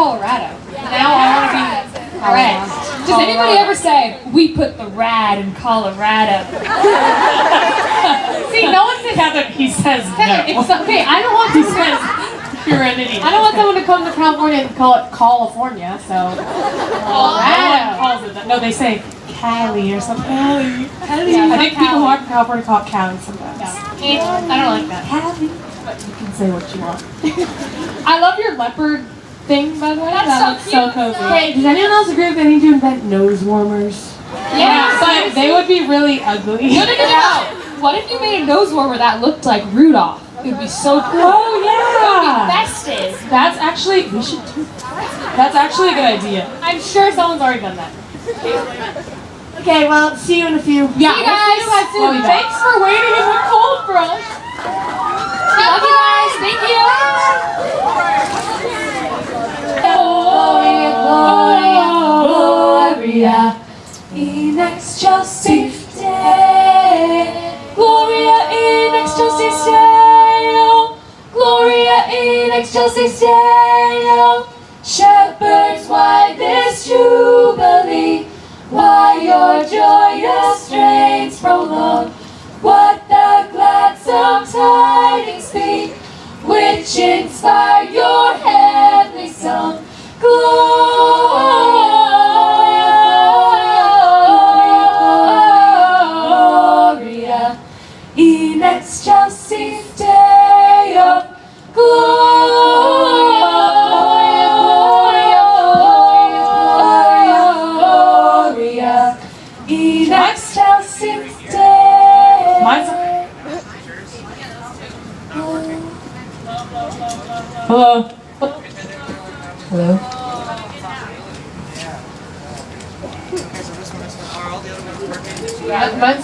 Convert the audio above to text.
Colorado. Now I want to be. All right. Does anybody ever say, "We put the rad in Colorado"? See, no one says that. He says no. It's okay. I don't want to say. You're an idiot. I don't want someone to come to California and call it California. So Colorado calls it that. No, they say Cali or something. Cali. Yeah, I think people who aren't from California call it Cali sometimes. Yeah. I don't like that. Cali. But you can say what you want. I love your leopard thing, by the way. That looks so cozy. Hey, Does anyone else agree that they need to invent nose warmers? Yeah, but they would be really ugly. No. What if you made a nose warmer that looked like Rudolph? It would be so cool. Oh yeah. Festive. That's actually we should do. That's actually a good idea. I'm sure someone's already done that. Okay, well, see you in a few. Yeah, see you guys. We'll be back. Thanks for waiting in the cold for us. Love you guys. Thank you. Gloria, Gloria, Gloria, in excelsis Deo. Gloria in excelsis Deo. Gloria in excelsis Deo. Shepherds, why this jubilee? Why your joyous strains prolong? What the gladsome tidings be, which inspire your heavenly song? Gloria, in excelsis Deo. Gloria, in excelsis Deo. Mine's Hello. Hello. Mine's